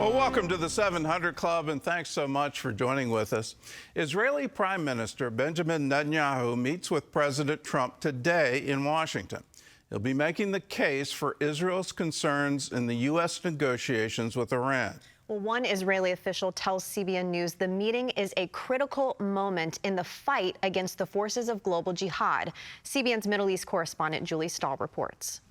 Well, welcome to the 700 Club, and thanks so much for joining with us. Israeli Prime Minister Benjamin Netanyahu meets with President Trump today in Washington. He'll be making the case for Israel's concerns in the U.S. negotiations with Iran. Well, one Israeli official tells CBN News the meeting is a critical moment in the fight against the forces of global jihad. CBN's Middle East correspondent Julie Stahl reports.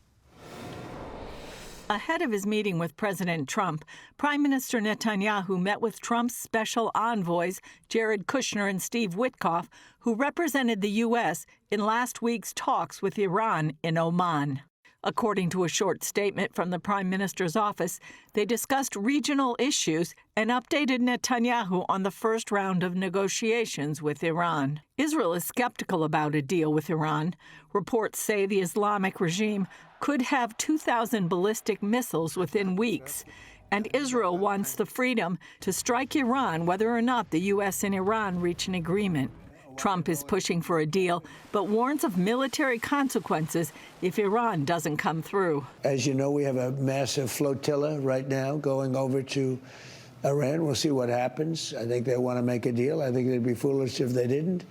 Ahead of his meeting with President Trump, Prime Minister Netanyahu met with Trump's special envoys, Jared Kushner and Steve Witkoff, who represented the U.S. in last week's talks with Iran in Oman. According to a short statement from the Prime Minister's office, they discussed regional issues and updated Netanyahu on the first round of negotiations with Iran. Israel is skeptical about a deal with Iran. Reports say the Islamic regime could have 2,000 ballistic missiles within weeks, and Israel wants the freedom to strike Iran whether or not the U.S. and Iran reach an agreement. Trump is pushing for a deal, but warns of military consequences if Iran doesn't come through. As you know, we have a massive flotilla right now going over to Iran. We'll see what happens. I think they want to make a deal. I think they'd be foolish if they didn't.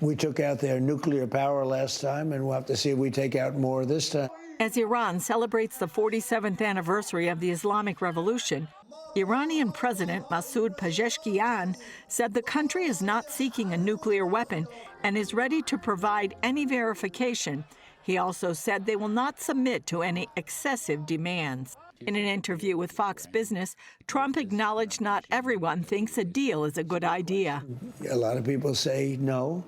We took out their nuclear power last time, and we'll have to see if we take out more this time. As Iran celebrates the 47th anniversary of the Islamic Revolution, Iranian President Masoud Pezeshkian said the country is not seeking a nuclear weapon and is ready to provide any verification. He also said they will not submit to any excessive demands. In an interview with Fox Business, Trump acknowledged not everyone thinks a deal is a good idea. A lot of people say no,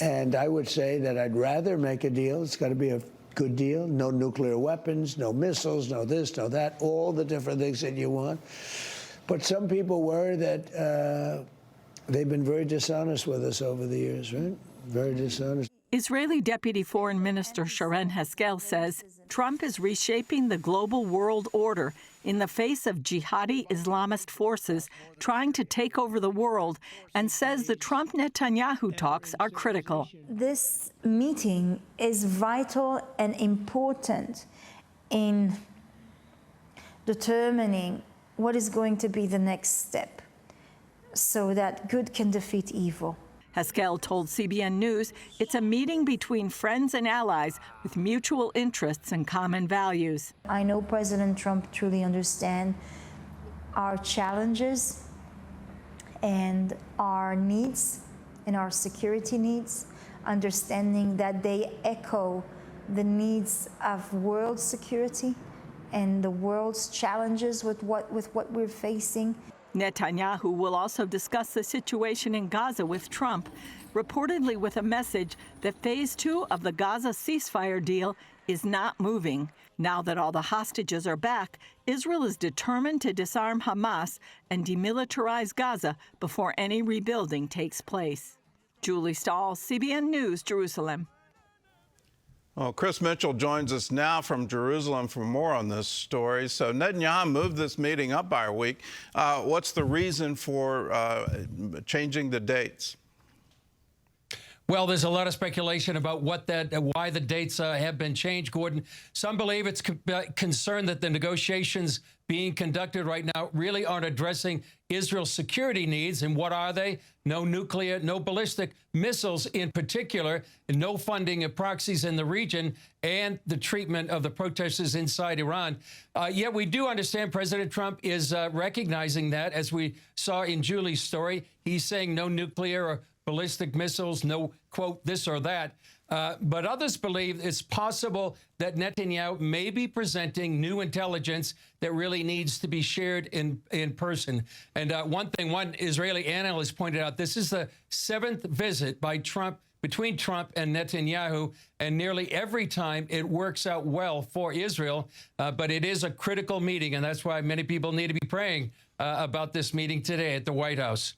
and I would say that I'd rather make a deal. It's got to be a good deal. No nuclear weapons, no missiles, no this, no that, all the different things that you want. But some people worry that they've been very dishonest with us over the years, right? Very dishonest. Israeli Deputy Foreign Minister Sharon Haskel says Trump is reshaping the global world order in the face of jihadi Islamist forces trying to take over the world, and says the Trump-Netanyahu talks are critical. This meeting is vital and important in determining what is going to be the next step so that good can defeat evil. Haskel told CBN News it's a meeting between friends and allies with mutual interests and common values. I know President Trump truly understands our challenges and our needs and our security needs, understanding that they echo the needs of world security and the world's challenges with what we're facing. Netanyahu will also discuss the situation in Gaza with Trump, reportedly with a message that Phase 2 of the Gaza ceasefire deal is not moving. Now that all the hostages are back, Israel is determined to disarm Hamas and demilitarize Gaza before any rebuilding takes place. Julie Stahl, CBN News, Jerusalem. Well, Chris Mitchell joins us now from Jerusalem for more on this story. So Netanyahu moved this meeting up by a week. What's the reason for changing the dates? Well, there's a lot of speculation about why the dates have been changed, Gordon. Some believe it's concerned that the negotiations being conducted right now really aren't addressing Israel's security needs. And what are they? No nuclear, no ballistic missiles in particular, and no funding of proxies in the region, and the treatment of the protesters inside Iran. Yet we do understand President Trump is recognizing that, as we saw in Julie's story. He's saying no nuclear or ballistic missiles, no, quote, this or that. But others believe it's possible that Netanyahu may be presenting new intelligence that really needs to be shared in person. And one Israeli analyst pointed out, this is the 7th visit by Trump, between Trump and Netanyahu, and nearly every time it works out well for Israel. But it is a critical meeting, and that's why many people need to be praying about this meeting today at the White House.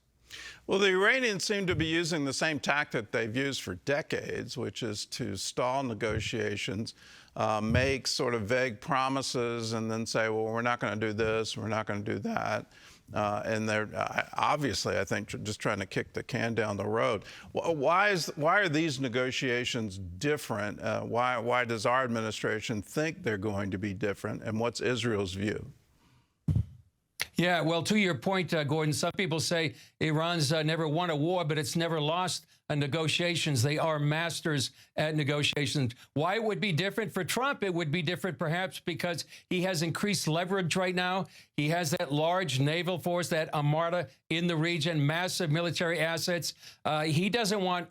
Well, the Iranians seem to be using the same tactic they've used for decades, which is to stall negotiations, make sort of vague promises, and then say, well, we're not going to do this, we're not going to do that. And they're obviously, I think, just trying to kick the can down the road. Why are these negotiations different? Why does our administration think they're going to be different? And what's Israel's view? Yeah, well, to your point, Gordon, some people say Iran's never won a war, but it's never lost negotiations. They are masters at negotiations. Why it would be different for Trump? It would be different perhaps because he has increased leverage right now. He has that large naval force, that armada in the region, massive military assets. He doesn't want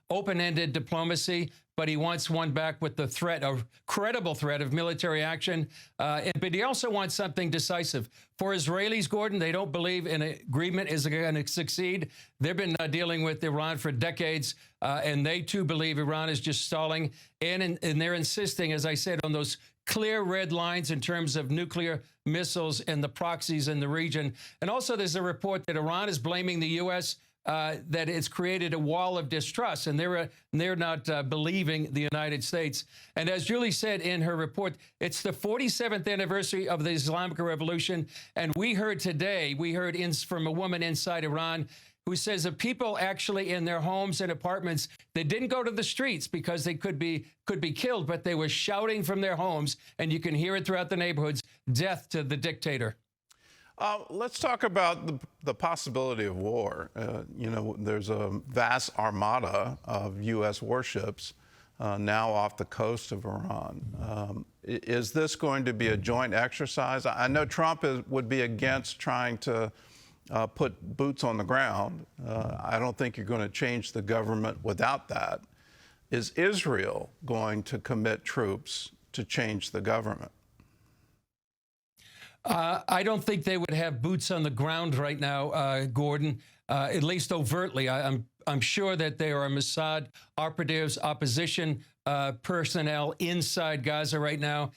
open-ended diplomacy, but he wants one back with the threat, a credible threat of military action. But he also wants something decisive. For Israelis, Gordon, they don't believe an agreement is going to succeed. They've been dealing with Iran for decades, and they too believe Iran is just stalling. And they're insisting, as I said, on those clear red lines in terms of nuclear missiles and the proxies in the region. And also there's a report that Iran is blaming the U.S. That it's created a wall of distrust, and they're not believing the United States. And as Julie said in her report, it's the 47th anniversary of the Islamic Revolution. And we heard today, from a woman inside Iran who says that people actually in their homes and apartments, they didn't go to the streets because they could be killed, but they were shouting from their homes, and you can hear it throughout the neighborhoods, death to the dictator. Let's talk about the possibility of war. There's a vast armada of U.S. warships now off the coast of Iran. Is this going to be a joint exercise? I know Trump would be against trying to put boots on the ground. I don't think you're going to change the government without that. Is Israel going to commit troops to change the government? I don't think they would have boots on the ground right now, Gordon, at least overtly. I'm sure that there are Mossad operatives, opposition personnel inside Gaza right now,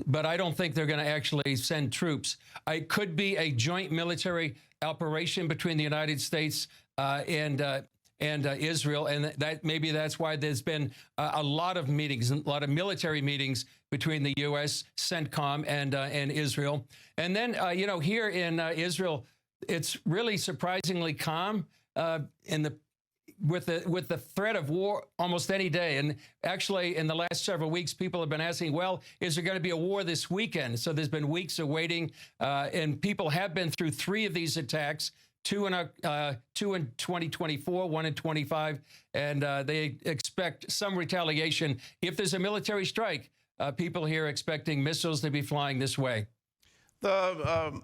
but I don't think they're going to actually send troops. It could be a joint military operation between the United States and Israel, and maybe that's why there's been a lot of meetings, a lot of military meetings between the U.S., CENTCOM, and Israel. And then, here in Israel, it's really surprisingly calm with the threat of war almost any day. And actually, in the last several weeks, people have been asking, well, is there going to be a war this weekend? So there's been weeks of waiting, and people have been through 3 of these attacks. 2 in 2024, 1 in 25, and they expect some retaliation. If there's a military strike, people here are expecting missiles to be flying this way. The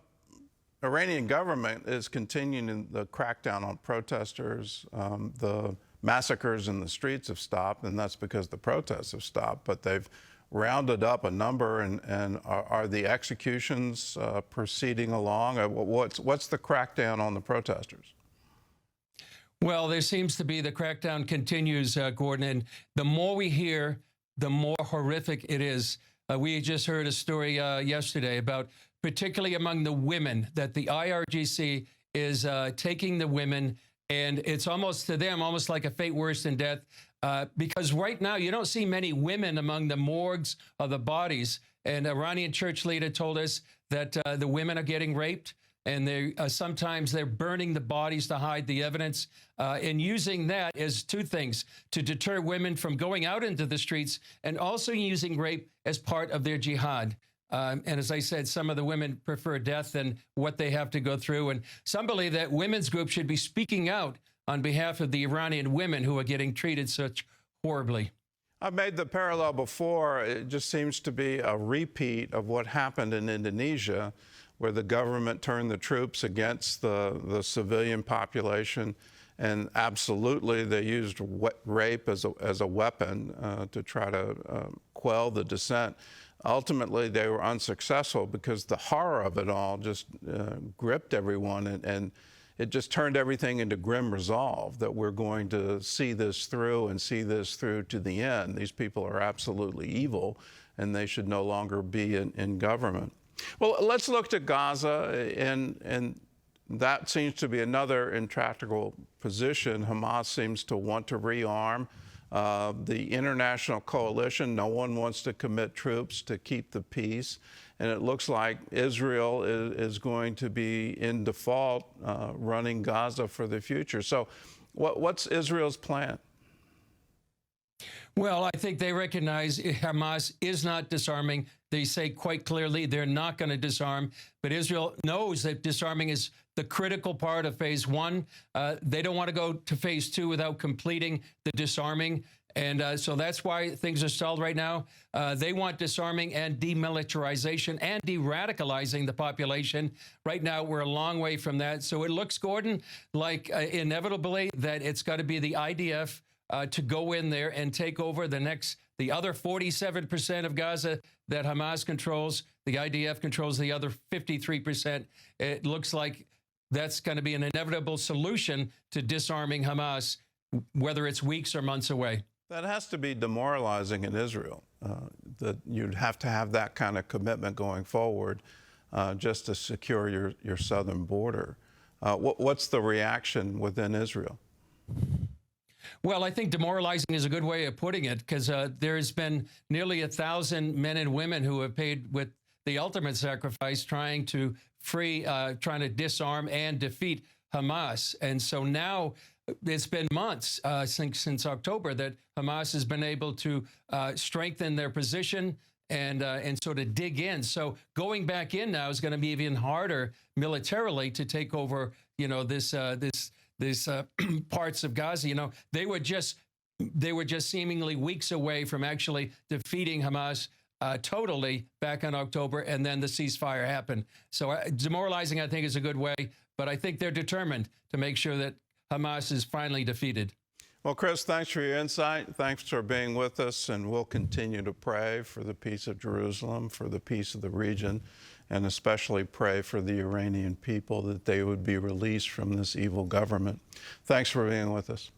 Iranian government is continuing the crackdown on protesters. The massacres in the streets have stopped, and that's because the protests have stopped, but they've rounded up a number, and are the executions proceeding along? What's the crackdown on the protesters? Well, there seems to be the crackdown continues, Gordon, and the more we hear, the more horrific it is. We just heard a story yesterday about, particularly among the women, that the IRGC is taking the women, and it's almost to them almost like a fate worse than death. Because right now, you don't see many women among the morgues of the bodies. An Iranian church leader told us that the women are getting raped, and sometimes they're burning the bodies to hide the evidence, and using that as 2 things: to deter women from going out into the streets, and also using rape as part of their jihad. And as I said, some of the women prefer death than what they have to go through. And some believe that women's groups should be speaking out on behalf of the Iranian women who are getting treated such horribly. I've made the parallel before. It just seems to be a repeat of what happened in Indonesia, where the government turned the troops against the civilian population, and absolutely they used rape as a weapon to try to quell the dissent. Ultimately, they were unsuccessful because the horror of it all just gripped everyone, and it just turned everything into grim resolve that we're going to see this through and see this through to the end. These people are absolutely evil, and they should no longer be in government. Well, let's look to Gaza, and that seems to be another intractable position. Hamas seems to want to rearm. The international coalition, no one wants to commit troops to keep the peace. And it looks like Israel is going to be in default running Gaza for the future. So what's Israel's plan? Well, I think they recognize Hamas is not disarming. They say quite clearly they're not going to disarm. But Israel knows that disarming is the critical part of phase one. They don't want to go to phase two without completing the disarming. And so that's why things are stalled right now. They want disarming and demilitarization and de-radicalizing the population. Right now, we're a long way from that. So it looks, Gordon, like inevitably that it's got to be the IDF to go in there and take over the other 47% of Gaza that Hamas controls. The IDF controls the other 53%. It looks like that's going to be an inevitable solution to disarming Hamas, whether it's weeks or months away. That has to be demoralizing in Israel, that you'd have to have that kind of commitment going forward just to secure your southern border. What's the reaction within Israel? Well, I think demoralizing is a good way of putting it, because there's been nearly 1,000 men and women who have paid with the ultimate sacrifice trying to trying to disarm and defeat Hamas. And so now it's been months since October that Hamas has been able to strengthen their position and sort of dig in. So going back in now is going to be even harder militarily to take over, this parts of Gaza. They were just seemingly weeks away from actually defeating Hamas totally back in October, and then the ceasefire happened. So demoralizing, I think, is a good way, but I think they're determined to make sure that Hamas is finally defeated. Well, Chris, thanks for your insight. Thanks for being with us, and we'll continue to pray for the peace of Jerusalem, for the peace of the region, and especially pray for the Iranian people that they would be released from this evil government. Thanks for being with us.